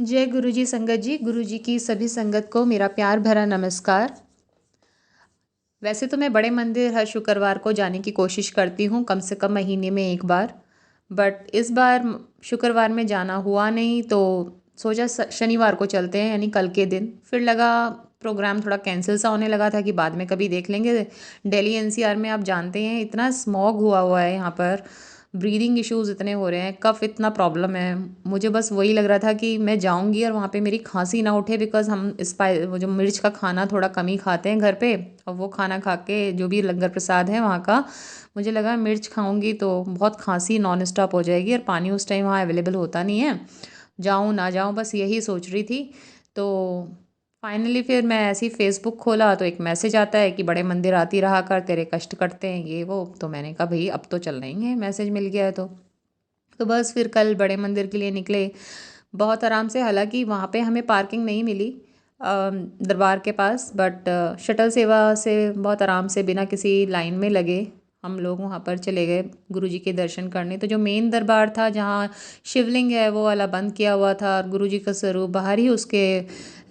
जय गुरु जी संगत जी। गुरु जी की सभी संगत को मेरा प्यार भरा नमस्कार। वैसे तो मैं बड़े मंदिर हर शुक्रवार को जाने की कोशिश करती हूँ, कम से कम महीने में एक बार। बट इस बार शुक्रवार में जाना हुआ नहीं, तो सोचा शनिवार को चलते हैं, यानी कल के दिन। फिर लगा प्रोग्राम थोड़ा कैंसिल सा होने लगा था कि बाद में कभी देख लेंगे। दिल्ली एनसीआर में आप जानते हैं इतना स्मॉग हुआ हुआ है यहाँ पर, ब्रीदिंग इश्यूज इतने हो रहे हैं, कफ इतना प्रॉब्लम है। मुझे बस वही लग रहा था कि मैं जाऊंगी और वहाँ पे मेरी खांसी ना उठे, बिकॉज हम वो जो मिर्च का खाना थोड़ा कम ही खाते हैं घर पे। और वो खाना खा के जो भी लंगर प्रसाद है वहाँ का, मुझे लगा मिर्च खाऊंगी तो बहुत खांसी नॉन स्टॉप हो जाएगी, और पानी उस टाइम वहाँ अवेलेबल होता नहीं है। जाऊँ ना जाऊँ, बस यही सोच रही थी। तो फाइनली फिर मैं ऐसे ही फेसबुक खोला तो एक मैसेज आता है कि बड़े मंदिर आती रहा कर, तेरे कष्ट कटते हैं ये वो। तो मैंने कहा भाई अब तो चलना ही है, मैसेज मिल गया है तो बस फिर कल बड़े मंदिर के लिए निकले। बहुत आराम से, हालांकि वहाँ पे हमें पार्किंग नहीं मिली दरबार के पास, बट शटल सेवा से बहुत आराम से बिना किसी लाइन में लगे हम लोग वहाँ पर चले गए गुरुजी के दर्शन करने। तो जो मेन दरबार था, जहाँ शिवलिंग है, वो वाला बंद किया हुआ था और गुरुजी का स्वरूप बाहर ही उसके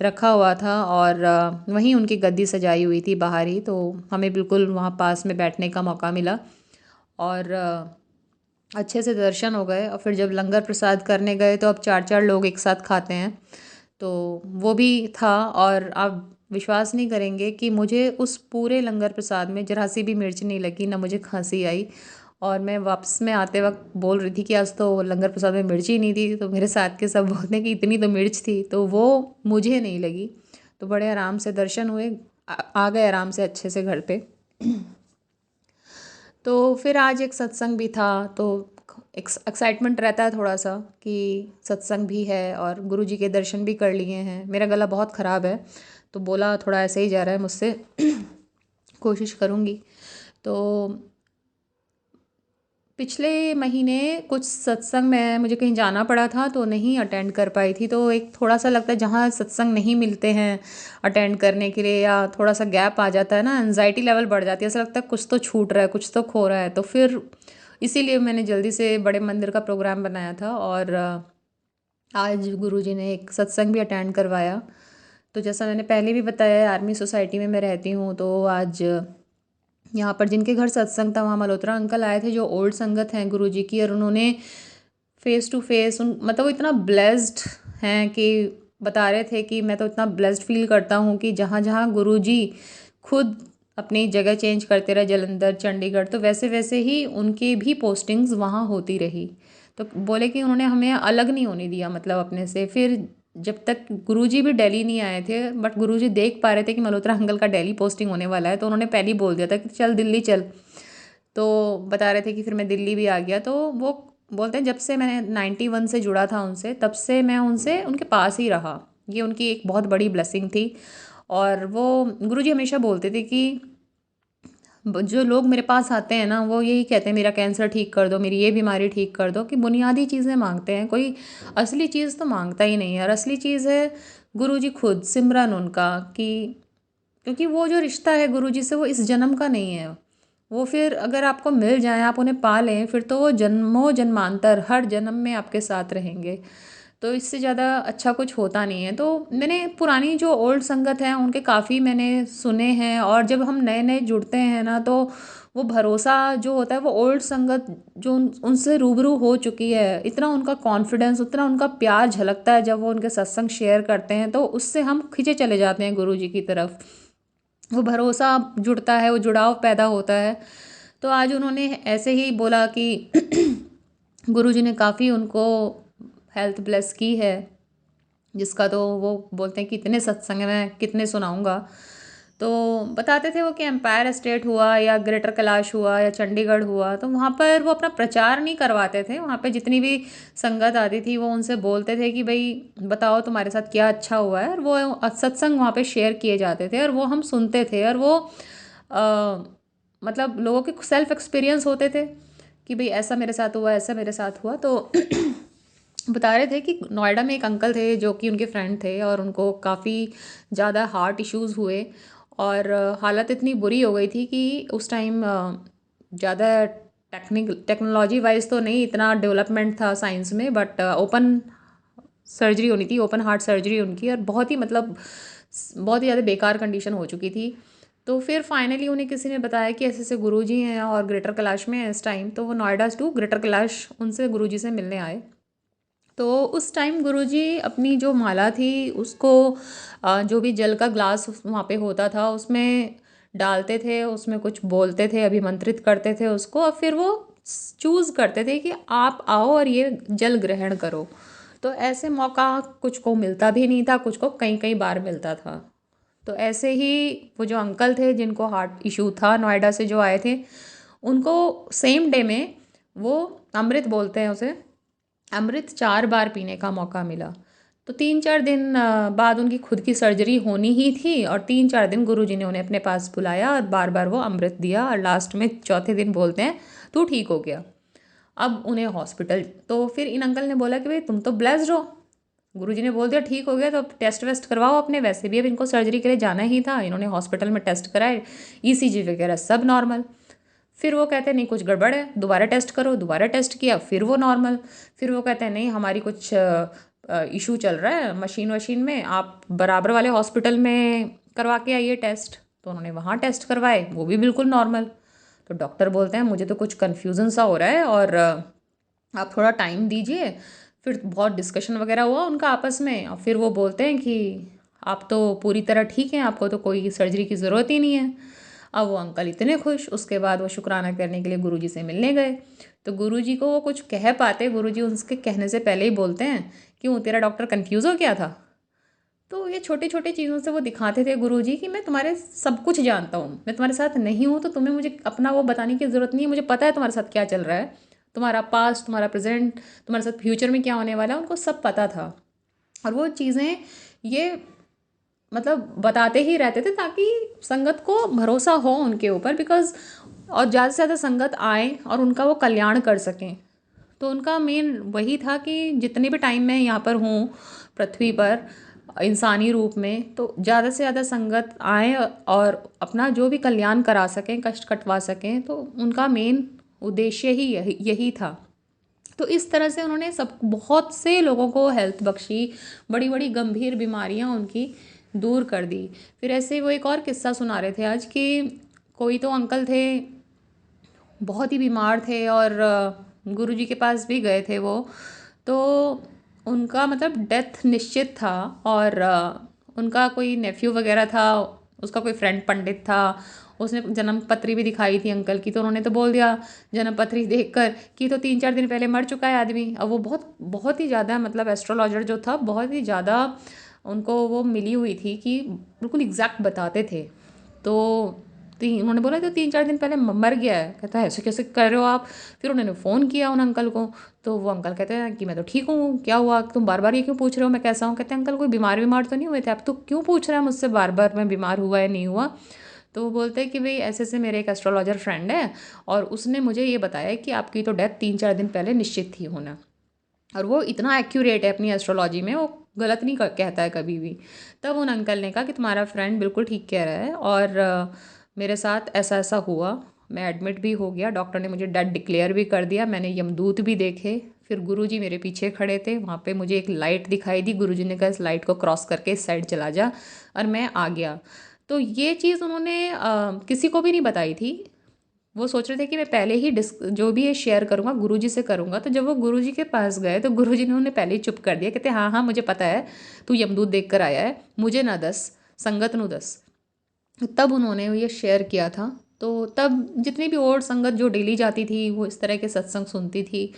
रखा हुआ था, और वहीं उनकी गद्दी सजाई हुई थी बाहर ही। तो हमें बिल्कुल वहाँ पास में बैठने का मौका मिला, और अच्छे से दर्शन हो गए। और फिर जब लंगर प्रसाद करने गए तो अब चार चार लोग एक साथ खाते हैं, तो वो भी था। और आप विश्वास नहीं करेंगे कि मुझे उस पूरे लंगर प्रसाद में जरा सी भी मिर्च नहीं लगी, ना मुझे खांसी आई। और मैं वापस में आते वक्त बोल रही थी कि आज तो लंगर प्रसाद में मिर्च ही नहीं थी, तो मेरे साथ के सब बोलते हैं कि इतनी तो मिर्च थी, तो वो मुझे नहीं लगी। तो बड़े आराम से दर्शन हुए, आ गए आराम से अच्छे से घर पे। तो फिर आज एक सत्संग भी था, तो एक्साइटमेंट रहता है थोड़ा सा कि सत्संग भी है और गुरु जी के दर्शन भी कर लिए हैं। मेरा गला बहुत ख़राब है, तो बोला थोड़ा ऐसे ही जा रहा है मुझसे। कोशिश करूँगी। तो पिछले महीने कुछ सत्संग में मुझे कहीं जाना पड़ा था तो नहीं अटेंड कर पाई थी, तो एक थोड़ा सा लगता है जहाँ सत्संग नहीं मिलते हैं अटेंड करने के लिए, या थोड़ा सा गैप आ जाता है ना, एनजाइटी लेवल बढ़ जाती है, ऐसा लगता है कुछ तो छूट रहा है, कुछ तो खो रहा है। तो फिर इसीलिए मैंने जल्दी से बड़े मंदिर का प्रोग्राम बनाया था, और आज गुरुजी ने एक सत्संग भी अटेंड करवाया। तो जैसा मैंने पहले भी बताया, आर्मी सोसाइटी में मैं रहती हूँ, तो आज यहाँ पर जिनके घर सत्संग था वहाँ मल्होत्रा अंकल आए थे, जो ओल्ड संगत हैं गुरुजी की, और उन्होंने फेस टू फेस मतलब वो इतना ब्लेस्ड हैं कि बता रहे थे कि मैं तो इतना ब्लेस्ड फील करता हूँ कि जहाँ जहाँ गुरुजी खुद अपनी जगह चेंज करते रहे, जलंधर चंडीगढ़, तो वैसे वैसे ही उनकी भी पोस्टिंग्स वहाँ होती रही। तो बोले कि उन्होंने हमें अलग नहीं होने दिया, मतलब अपने से। फिर जब तक गुरुजी भी दिल्ली नहीं आए थे, बट गुरुजी देख पा रहे थे कि मल्होत्रा अंकल का दिल्ली पोस्टिंग होने वाला है, तो उन्होंने पहले ही बोल दिया था कि चल दिल्ली चल। तो बता रहे थे कि फिर मैं दिल्ली भी आ गया। तो वो बोलते हैं जब से मैंने 91 से जुड़ा था उनसे, तब से मैं उनसे उनके पास ही रहा। ये उनकी एक बहुत बड़ी ब्लेसिंग थी। और वो गुरुजी हमेशा बोलते थे कि जो लोग मेरे पास आते हैं ना, वो यही कहते हैं मेरा कैंसर ठीक कर दो, मेरी ये बीमारी ठीक कर दो, कि बुनियादी चीज़ें मांगते हैं, कोई असली चीज़ तो मांगता ही नहीं है। और असली चीज़ है गुरुजी खुद, सिमरन उनका, कि क्योंकि वो जो रिश्ता है गुरुजी से वो इस जन्म का नहीं है। वो फिर अगर आपको मिल जाए, आप उन्हें पा लें, फिर तो वो जन्मों जन्मांतर हर जन्म में आपके साथ रहेंगे। तो इससे ज़्यादा अच्छा कुछ होता नहीं है। तो मैंने पुरानी जो ओल्ड संगत हैं उनके काफ़ी मैंने सुने हैं, और जब हम नए नए जुड़ते हैं ना, तो वो भरोसा जो होता है, वो ओल्ड संगत जो उनसे रूबरू हो चुकी है, इतना उनका कॉन्फिडेंस, उतना उनका प्यार झलकता है जब वो उनके सत्संग शेयर करते हैं, तो उससे हम खिंचे चले जाते हैं गुरु जी की तरफ। वो भरोसा जुड़ता है, वो जुड़ाव पैदा होता है। तो आज उन्होंने ऐसे ही बोला कि गुरुजी ने काफ़ी उनको हेल्थ ब्लेस की है, जिसका तो वो बोलते हैं कि इतने सत्संग में कितने सुनाऊंगा। तो बताते थे वो कि एम्पायर एस्टेट हुआ या ग्रेटर कैलाश हुआ या चंडीगढ़ हुआ, तो वहाँ पर वो अपना प्रचार नहीं करवाते थे। वहाँ पे जितनी भी संगत आती थी वो उनसे बोलते थे कि भाई बताओ तुम्हारे साथ क्या अच्छा हुआ है, और वो सत्संग वहाँ पे शेयर किए जाते थे, और वो हम सुनते थे। और वो अ, मतलब लोगों के सेल्फ एक्सपीरियंस होते थे कि भाई ऐसा मेरे साथ हुआ, ऐसा मेरे साथ हुआ। तो बता रहे थे कि नोएडा में एक अंकल थे जो कि उनके फ्रेंड थे, और उनको काफ़ी ज़्यादा हार्ट इश्यूज़ हुए, और हालत इतनी बुरी हो गई थी कि उस टाइम ज़्यादा टेक्नोलॉजी वाइज तो नहीं इतना डेवलपमेंट था साइंस में, बट ओपन सर्जरी होनी थी, ओपन हार्ट सर्जरी उनकी, और बहुत ही मतलब बहुत ही ज़्यादा बेकार कंडीशन हो चुकी थी। तो फिर फाइनली उन्हें किसी ने बताया कि ऐसे ऐसे गुरुजी हैं और ग्रेटर कैलाश में है इस टाइम, तो वो नोएडा टू ग्रेटर कैलाश उनसे गुरुजी से मिलने आए। तो उस टाइम गुरुजी अपनी जो माला थी उसको जो भी जल का ग्लास वहाँ पे होता था उसमें डालते थे, उसमें कुछ बोलते थे, अभिमंत्रित करते थे उसको, और फिर वो चूज़ करते थे कि आप आओ और ये जल ग्रहण करो। तो ऐसे मौका कुछ को मिलता भी नहीं था, कुछ को कई कई बार मिलता था। तो ऐसे ही वो जो अंकल थे जिनको हार्ट इशू था, नोएडा से जो आए थे, उनको सेम डे में वो अमृत बोलते हैं उसे, अमृत 4 बार पीने का मौका मिला। तो 3-4 दिन बाद उनकी खुद की सर्जरी होनी ही थी, और 3-4 दिन गुरुजी ने उन्हें अपने पास बुलाया और बार बार वो अमृत दिया, और लास्ट में चौथे दिन बोलते हैं तू ठीक हो गया। अब उन्हें हॉस्पिटल, तो फिर इन अंकल ने बोला कि भाई तुम तो ब्लेस्ड हो, गुरुजी ने बोल दिया ठीक हो गया, तो अब टेस्ट वेस्ट करवाओ अपने, वैसे भी अब इनको सर्जरी के लिए जाना ही था। इन्होंने हॉस्पिटल में टेस्ट कराए, ईसीजी वगैरह सब नॉर्मल। फिर वो कहते हैं नहीं कुछ गड़बड़ है, दोबारा टेस्ट करो, दोबारा टेस्ट किया, फिर वो नॉर्मल। फिर वो कहते हैं नहीं हमारी कुछ इशू चल रहा है मशीन वशीन में, आप बराबर वाले हॉस्पिटल में करवा के आइए टेस्ट। तो उन्होंने वहाँ टेस्ट करवाए, वो भी बिल्कुल नॉर्मल। तो डॉक्टर बोलते हैं मुझे तो कुछ कन्फ्यूज़न सा हो रहा है, और आप थोड़ा टाइम दीजिए। फिर बहुत डिस्कशन वगैरह हुआ उनका आपस में, और फिर वो बोलते हैं कि आप तो पूरी तरह ठीक हैं, आपको तो कोई सर्जरी की ज़रूरत ही नहीं है। अब वो अंकल इतने खुश, उसके बाद वो शुक्राना करने के लिए गुरुजी से मिलने गए। तो गुरुजी को वो कुछ कह पाते, गुरुजी उसके कहने से पहले ही बोलते हैं क्यों तेरा डॉक्टर कंफ्यूज हो गया था। तो ये छोटी छोटी चीज़ों से वो दिखाते थे गुरुजी कि मैं तुम्हारे सब कुछ जानता हूँ, मैं तुम्हारे साथ नहीं हूँ तो तुम्हें मुझे अपना वो बताने की ज़रूरत नहीं है, मुझे पता है तुम्हारे साथ क्या चल रहा है, तुम्हारा पास्ट, तुम्हारा प्रेजेंट, तुम्हारे साथ फ्यूचर में क्या होने वाला है, उनको सब पता था। और वो चीज़ें ये मतलब बताते ही रहते थे ताकि संगत को भरोसा हो उनके ऊपर, बिकॉज और ज़्यादा से ज़्यादा संगत आए और उनका वो कल्याण कर सकें। तो उनका मेन वही था कि जितने भी टाइम मैं यहाँ पर हूँ पृथ्वी पर इंसानी रूप में, तो ज़्यादा से ज़्यादा संगत आए और अपना जो भी कल्याण करा सकें, कष्ट कटवा सकें, तो उनका मेन उद्देश्य ही यही था। तो इस तरह से उन्होंने सब बहुत से लोगों को हेल्थ बख्शी, बड़ी बड़ी गंभीर बीमारियां उनकी दूर कर दी। फिर ऐसे ही वो एक और किस्सा सुना रहे थे आज कि कोई तो अंकल थे, बहुत ही बीमार थे, और गुरुजी के पास भी गए थे वो, तो उनका मतलब डेथ निश्चित था, और उनका कोई नेफ्यू वगैरह था, उसका कोई फ्रेंड पंडित था, उसने जन्म पत्री भी दिखाई थी अंकल की, तो उन्होंने तो बोल दिया जन्म पत्री देखकर कि तो 3-4 दिन पहले मर चुका है आदमी। अब वो बहुत बहुत ही ज़्यादा मतलब एस्ट्रोलॉजर जो था बहुत ही ज़्यादा उनको वो मिली हुई थी कि बिल्कुल एग्जैक्ट बताते थे। तो उन्होंने बोला तो 3-4 दिन पहले मर गया है। कहता है ऐसे कैसे कर रहे हो आप। फिर उन्होंने फ़ोन किया उन अंकल को, तो वो अंकल कहते हैं कि मैं तो ठीक हूँ, क्या हुआ तुम बार बार ये क्यों पूछ रहे हो मैं कैसा हूँ। कहते हैं अंकल कोई बीमार तो नहीं हुए थे, आप तो क्यों पूछ रहे हैं मुझसे बार बार मैं बीमार हुआ या नहीं हुआ। तो वो बोलते हैं कि भाई ऐसे ऐसे मेरे एक एस्ट्रोलॉजर फ्रेंड है और उसने मुझे ये बताया कि आपकी तो डेथ 3-4 दिन पहले निश्चित थी होना। और वो इतना एक्यूरेट है अपनी एस्ट्रोलॉजी में, वो गलत नहीं कहता है कभी भी। तब उन अंकल ने कहा कि तुम्हारा फ्रेंड बिल्कुल ठीक कह रहा है, और मेरे साथ ऐसा ऐसा हुआ, मैं एडमिट भी हो गया, डॉक्टर ने मुझे डेड डिक्लेयर भी कर दिया, मैंने यमदूत भी देखे। फिर गुरुजी मेरे पीछे खड़े थे, वहाँ पे मुझे एक लाइट दिखाई दी, गुरुजी ने कहा इस लाइट को क्रॉस करके इस साइड चला जा, और मैं आ गया। तो ये चीज़ उन्होंने किसी को भी नहीं बताई थी। वो सोच रहे थे कि मैं पहले ही जो भी ये शेयर करूँगा गुरुजी से करूँगा। तो जब वो गुरुजी के पास गए तो गुरुजी ने उन्हें पहले ही चुप कर दिया, कहते हाँ हाँ मुझे पता है तू यमदूत देख कर आया है, मुझे ना दस, संगत नु दस। तब उन्होंने ये शेयर किया था। तो तब जितनी भी और संगत जो डेली जाती थी वो इस तरह के सत्संग सुनती थी,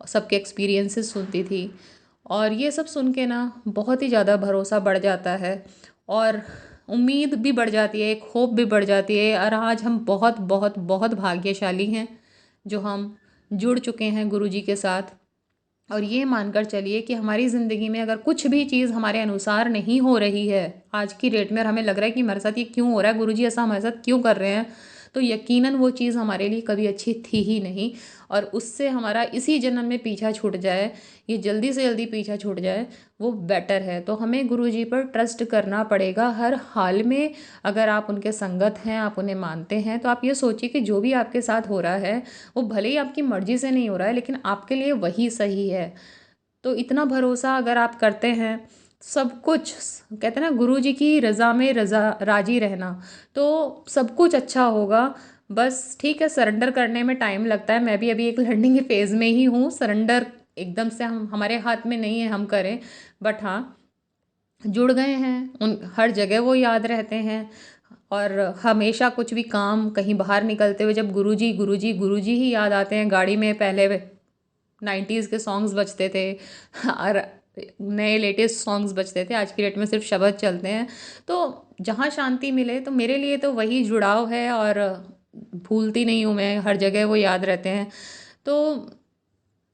सबके एक्सपीरियंसेस सुनती थी, और ये सब सुन के ना बहुत ही ज़्यादा भरोसा बढ़ जाता है, और उम्मीद भी बढ़ जाती है, एक होप भी बढ़ जाती है। और आज हम बहुत बहुत बहुत भाग्यशाली हैं जो हम जुड़ चुके हैं गुरुजी के साथ। और ये मानकर चलिए कि हमारी ज़िंदगी में अगर कुछ भी चीज़ हमारे अनुसार नहीं हो रही है आज की डेट में, और हमें लग रहा है कि हमारे साथ ये क्यों हो रहा है, गुरुजी ऐसा हमारे साथ क्यों कर रहे हैं, तो यकीनन वो चीज़ हमारे लिए कभी अच्छी थी ही नहीं। और उससे हमारा इसी जन्म में पीछा छूट जाए, ये जल्दी से जल्दी पीछा छूट जाए, वो बेटर है। तो हमें गुरुजी पर ट्रस्ट करना पड़ेगा हर हाल में। अगर आप उनके संगत हैं, आप उन्हें मानते हैं, तो आप ये सोचिए कि जो भी आपके साथ हो रहा है वो भले ही आपकी मर्ज़ी से नहीं हो रहा है, लेकिन आपके लिए वही सही है। तो इतना भरोसा अगर आप करते हैं, सब कुछ कहते हैं ना गुरु जी की रज़ा में रज़ा राजी रहना, तो सब कुछ अच्छा होगा। बस ठीक है, सरेंडर करने में टाइम लगता है, मैं भी अभी एक लर्निंग फेज़ में ही हूँ। सरेंडर एकदम से हम हमारे हाथ में नहीं है हम करें, बट हाँ जुड़ गए हैं, उन हर जगह वो याद रहते हैं। और हमेशा कुछ भी काम कहीं बाहर निकलते हुए जब गुरुजी गुरुजी गुरुजी ही याद आते हैं। गाड़ी में पहले 90s के सॉन्ग्स बजते थे और नए लेटेस्ट सॉन्ग्स बजते थे, आज की डेट में सिर्फ शब्द चलते हैं। तो जहाँ शांति मिले, तो मेरे लिए तो वही जुड़ाव है और भूलती नहीं हूँ मैं, हर जगह वो याद रहते हैं। तो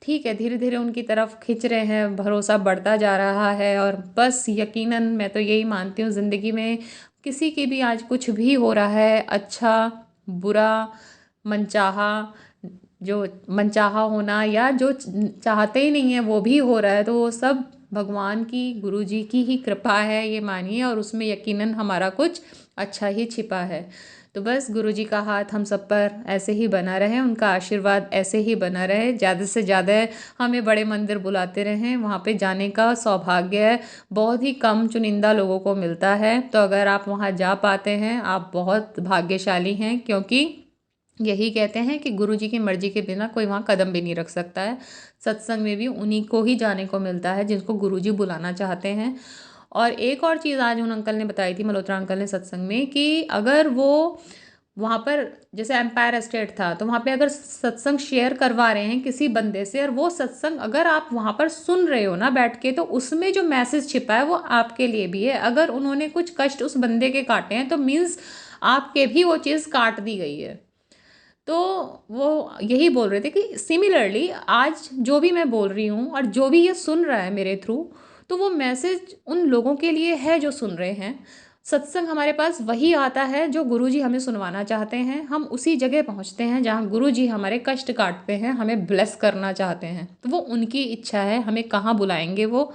ठीक है, धीरे धीरे उनकी तरफ खिंच रहे हैं, भरोसा बढ़ता जा रहा है। और बस यकीनन मैं तो यही मानती हूँ, ज़िंदगी में किसी की भी आज कुछ भी हो रहा है, अच्छा बुरा मनचाहा, जो मनचाहा होना या जो चाहते ही नहीं है वो भी हो रहा है, तो वो सब भगवान की गुरु जी की ही कृपा है, ये मानिए। और उसमें यकीनन हमारा कुछ अच्छा ही छिपा है। तो बस गुरु जी का हाथ हम सब पर ऐसे ही बना रहे, उनका आशीर्वाद ऐसे ही बना रहे, ज़्यादा से ज़्यादा हमें बड़े मंदिर बुलाते रहें। वहाँ पे जाने का सौभाग्य बहुत ही कम चुनिंदा लोगों को मिलता है, तो अगर आप वहाँ जा पाते हैं आप बहुत भाग्यशाली हैं, क्योंकि यही कहते हैं कि गुरु जी की मर्जी के बिना कोई वहाँ कदम भी नहीं रख सकता है। सत्संग में भी उन्हीं को ही जाने को मिलता है जिनको गुरु जी बुलाना चाहते हैं। और एक और चीज़ आज उन अंकल ने बताई थी, मल्होत्रा अंकल ने सत्संग में, कि अगर वो वहाँ पर जैसे एम्पायर एस्टेट था, तो वहाँ पे अगर सत्संग शेयर करवा रहे हैं किसी बंदे से, और वो सत्संग अगर आप वहाँ पर सुन रहे हो ना बैठ के, तो उसमें जो मैसेज छिपा है वो आपके लिए भी है। अगर उन्होंने कुछ कष्ट उस बंदे के काटे हैं, तो मीन्स आपके भी वो चीज़ काट दी गई है। तो वो यही बोल रहे थे कि सिमिलरली आज जो भी मैं बोल रही हूँ और जो भी ये सुन रहा है मेरे थ्रू, तो वो मैसेज उन लोगों के लिए है जो सुन रहे हैं। सत्संग हमारे पास वही आता है जो गुरुजी हमें सुनवाना चाहते हैं, हम उसी जगह पहुँचते हैं जहाँ गुरुजी हमारे कष्ट काटते हैं, हमें ब्लेस करना चाहते हैं। तो वो उनकी इच्छा है, हमें कहाँ बुलाएंगे, वो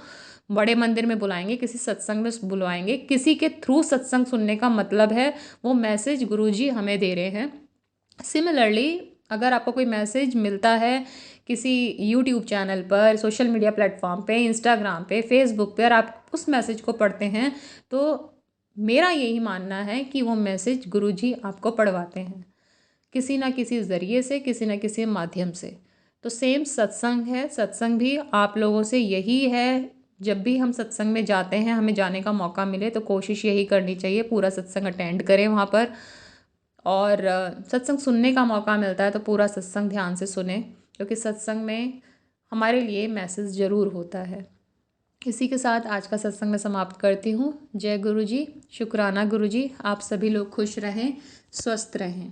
बड़े मंदिर में बुलाएंगे, किसी सत्संग में बुलवाएंगे, किसी के थ्रू सत्संग सुनने का मतलब है वो मैसेज गुरुजी हमें दे रहे हैं। सिमिलरली अगर आपको कोई मैसेज मिलता है किसी यूट्यूब चैनल पर, सोशल मीडिया प्लेटफॉर्म पे, इंस्टाग्राम पे, फेसबुक पे, और आप उस मैसेज को पढ़ते हैं, तो मेरा यही मानना है कि वो मैसेज गुरुजी आपको पढ़वाते हैं किसी ना किसी ज़रिए से, किसी ना किसी माध्यम से। तो सेम सत्संग है, सत्संग भी आप लोगों से यही है। जब भी हम सत्संग में जाते हैं, हमें जाने का मौका मिले तो कोशिश यही करनी चाहिए पूरा सत्संग अटेंड करें वहाँ पर। और सत्संग सुनने का मौका मिलता है तो पूरा सत्संग ध्यान से सुने, क्योंकि सत्संग में हमारे लिए मैसेज ज़रूर होता है। इसी के साथ आज का सत्संग मैं समाप्त करती हूँ। जय गुरु जी, शुक्राना गुरु जी, आप सभी लोग खुश रहें, स्वस्थ रहें।